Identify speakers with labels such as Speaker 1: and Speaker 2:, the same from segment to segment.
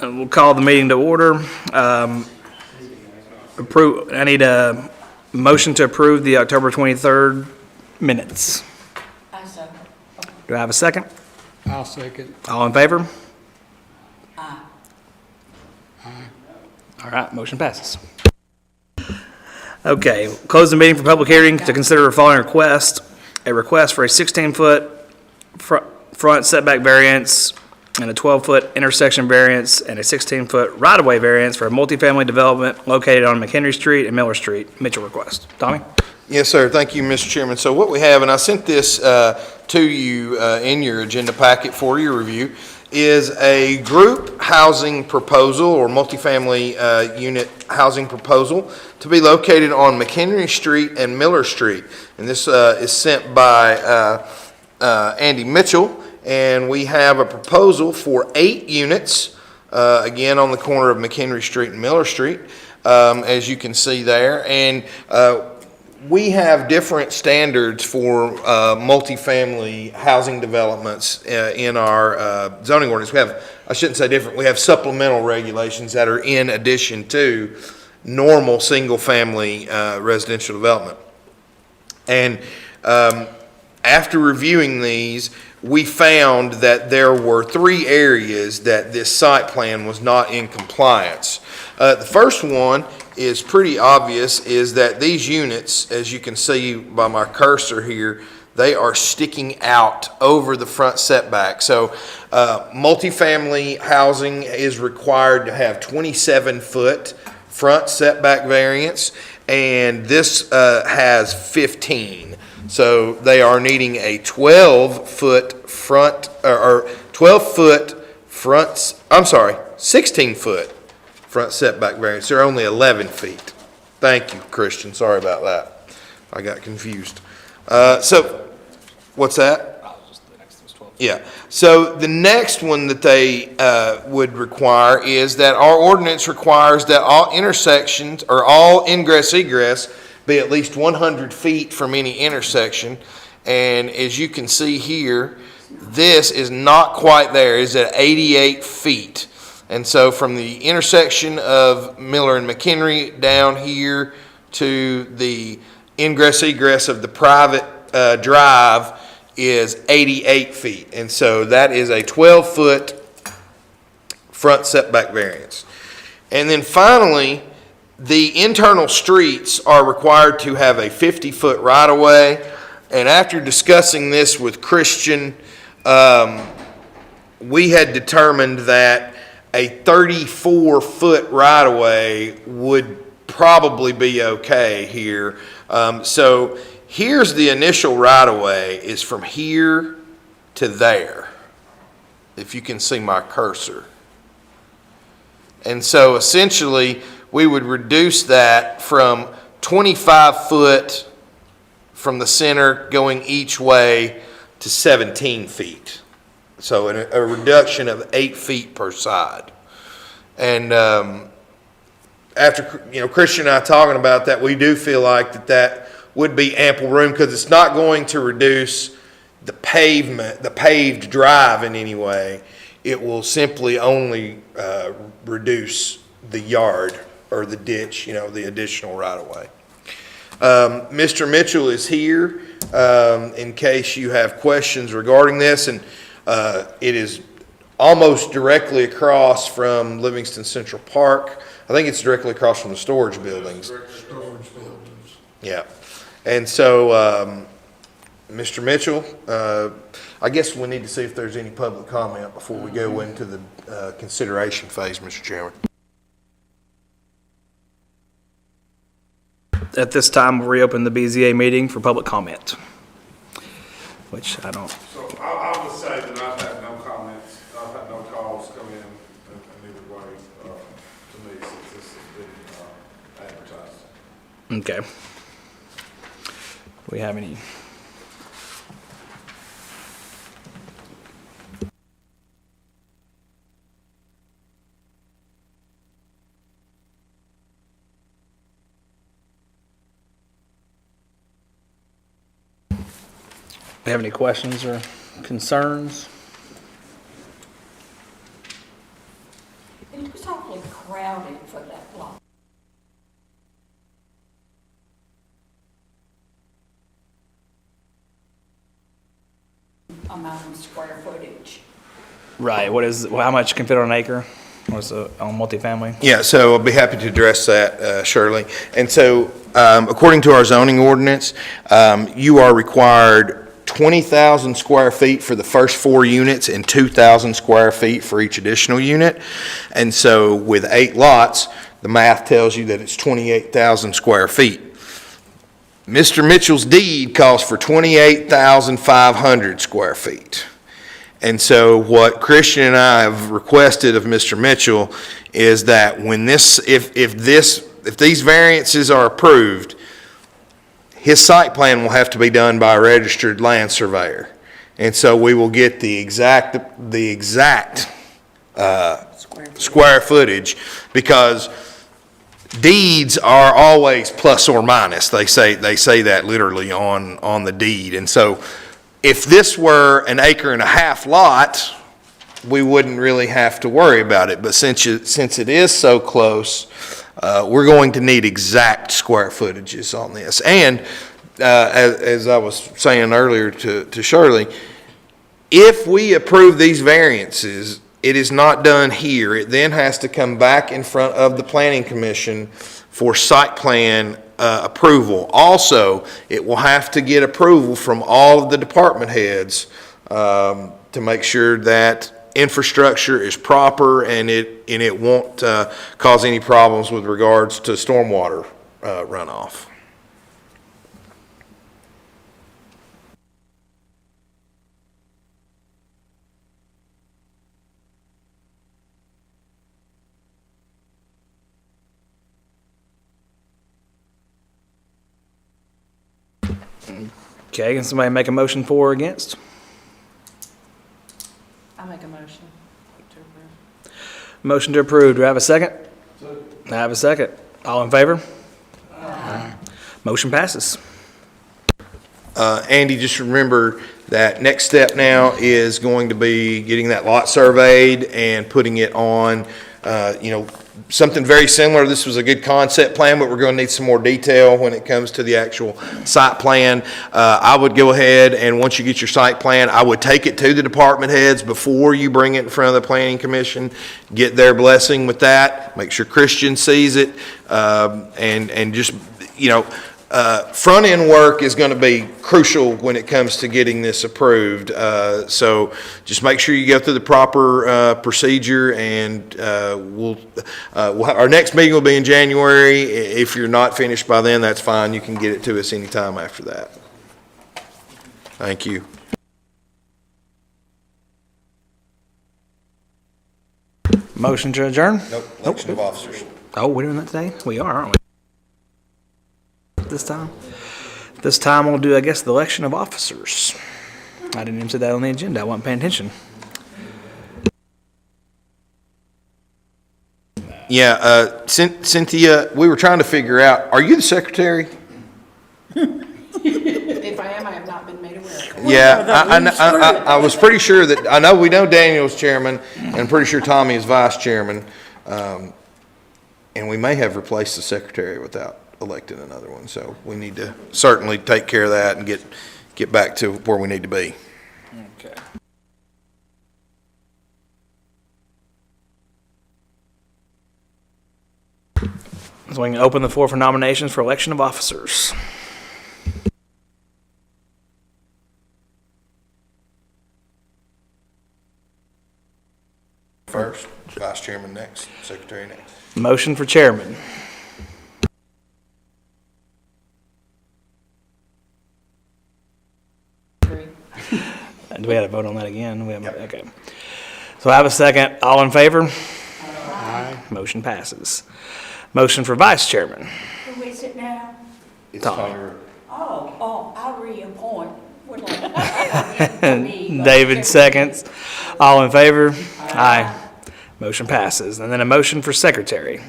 Speaker 1: We'll call the meeting to order. I need a motion to approve the October 23rd minutes.
Speaker 2: I second.
Speaker 1: Do I have a second?
Speaker 3: I'll second.
Speaker 1: All in favor?
Speaker 2: Aye.
Speaker 1: All right, motion passes. Okay, close the meeting for public hearing to consider the following request. A request for a 16-foot front setback variance and a 12-foot intersection variance and a 16-foot right-of-way variance for a multifamily development located on McHenry Street and Miller Street. Mitchell request. Tommy?
Speaker 4: Yes, sir. Thank you, Mr. Chairman. So what we have, and I sent this to you in your agenda packet for your review, is a group housing proposal or multifamily unit housing proposal to be located on McHenry Street and Miller Street. And this is sent by Andy Mitchell. And we have a proposal for 8 units, again, on the corner of McHenry Street and Miller Street, as you can see there. And we have different standards for multifamily housing developments in our zoning ordinance. We have, I shouldn't say different, we have supplemental regulations that are in addition to normal single-family residential development. And after reviewing these, we found that there were 3 areas that this site plan was not in compliance. The first one is pretty obvious, is that these units, as you can see by my cursor here, they are sticking out over the front setback. So multifamily housing is required to have 27-foot front setback variance, and this has 15. So they are needing a 12-foot front, or 12-foot front, 16-foot front setback variance. They're only 11 feet. Thank you, Christian. Sorry about that. I got confused. So, what's that? Yeah. So the next one that they would require is that our ordinance requires that all intersections or all ingress-egress be at least 100 feet from any intersection. And as you can see here, this is not quite there. It's at 88 feet. And so from the intersection of Miller and McHenry down here to the ingress-egress of the private drive is 88 feet. And so that is a 12-foot front setback variance. And then finally, the internal streets are required to have a 50-foot right-of-way. And after discussing this with Christian, we had determined that a 34-foot right-of-way would probably be okay here. So here's the initial right-of-way, is from here to there, if you can see my cursor. And so essentially, we would reduce that from 25 foot from the center going each way to 17 feet. So a reduction of 8 feet per side. And after Christian and I talking about that, we do feel like that would be ample room, because it's not going to reduce the paved drive in any way. It will simply only reduce the yard or the ditch, the additional right-of-way. Mr. Mitchell is here in case you have questions regarding this, and it is almost directly across from Livingston Central Park. I think it's directly across from the storage buildings.
Speaker 3: Storage buildings.
Speaker 4: Yeah. And so, Mr. Mitchell, I guess we need to see if there's any public comment before we go into the consideration phase, Mr. Chairman.
Speaker 1: At this time, we'll reopen the BZA meeting for public comment, which I don't.
Speaker 5: So I would say that I've had no comments, I've had no calls come in either way to me since this has been advertised.
Speaker 1: Okay. Do we have any? Do you have any questions or concerns?
Speaker 2: It was awfully crowded for that long. Amount of square footage.
Speaker 1: Right, how much can fit on an acre? What's on multifamily?
Speaker 4: Yeah, so I'll be happy to address that, Shirley. And so, according to our zoning ordinance, you are required 20,000 square feet for the first 4 units and 2,000 square feet for each additional unit. And so with 8 lots, the math tells you that it's 28,000 square feet. Mr. Mitchell's deed calls for 28,500 square feet. And so what Christian and I have requested of Mr. Mitchell is that when if these variances are approved, his site plan will have to be done by a registered land surveyor. And so we will get the exact square footage, because deeds are always plus or minus. They say that literally on the deed. And so if this were an 1.5 acre lot, we wouldn't really have to worry about it. But since it is so close, we're going to need exact square footages on this. And as I was saying earlier to Shirley, if we approve these variances, it is not done here. It then has to come back in front of the Planning Commission for site plan approval. Also, it will have to get approval from all of the department heads to make sure that infrastructure is proper and it won't cause any problems with regards to stormwater runoff.
Speaker 1: Okay, can somebody make a motion for or against?
Speaker 6: I'll make a motion to approve.
Speaker 1: Motion to approve. Do I have a second? I have a second. All in favor? Aye. Motion passes.
Speaker 4: Andy, just remember that next step now is going to be getting that lot surveyed and putting it on, something very similar. This was a good concept plan, but we're going to need some more detail when it comes to the actual site plan. I would go ahead and once you get your site plan, I would take it to the department heads before you bring it in front of the Planning Commission, get their blessing with that, make sure Christian sees it, and just, front end work is going to be crucial when it comes to getting this approved. So just make sure you go through the proper procedure, and our next meeting will be in January. If you're not finished by then, that's fine. You can get it to us anytime after that. Thank you.
Speaker 1: Motion to adjourn?
Speaker 4: Nope, election of officers.
Speaker 1: Oh, we're doing that today? We are, aren't we? This time we'll do, I guess, the election of officers. I didn't even see that on the agenda. I wasn't paying attention.
Speaker 4: Yeah, Cynthia, we were trying to figure out, are you the secretary?
Speaker 6: If I am, I have not been made aware of it.
Speaker 4: Yeah, I was pretty sure that, we know Daniel's chairman, and I'm pretty sure Tommy is vice chairman. And we may have replaced the secretary without electing another one, so we need to certainly take care of that and get back to where we need to be.
Speaker 1: Okay. So we can open the floor for nominations for election of officers.
Speaker 4: First, vice chairman next, secretary next.
Speaker 1: Motion for chairman.
Speaker 6: Agree.
Speaker 1: Do we have to vote on that again? Okay. So I have a second. All in favor? Aye. Motion passes. Motion for vice chairman.
Speaker 2: Who is it now?
Speaker 4: It's
Speaker 1: Tommy.
Speaker 4: Tommy.
Speaker 2: Oh, I'll reappoint. Would like me,
Speaker 1: David seconds. All in favor? Aye. Motion passes. And then a motion for secretary.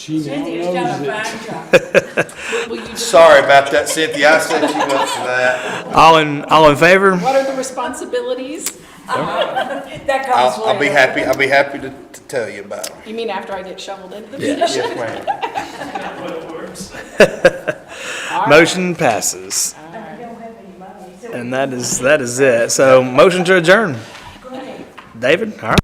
Speaker 3: She now
Speaker 2: Cynthia's done
Speaker 3: knows
Speaker 2: a
Speaker 3: it.
Speaker 2: fine job.
Speaker 6: Will you just,
Speaker 4: Sorry about that, Cynthia, I set you up for that.
Speaker 1: All in favor?
Speaker 6: what are the responsibilities?
Speaker 2: That comes
Speaker 4: I'll be
Speaker 2: later.
Speaker 4: happy to tell you about them.
Speaker 6: You mean after I get shoveled into the
Speaker 1: Yeah.
Speaker 6: position?
Speaker 4: Yes, ma'am.
Speaker 1: Motion passes.
Speaker 2: I don't have any money, so
Speaker 1: And that is it. So motion to adjourn.
Speaker 2: go ahead.
Speaker 1: David, all right.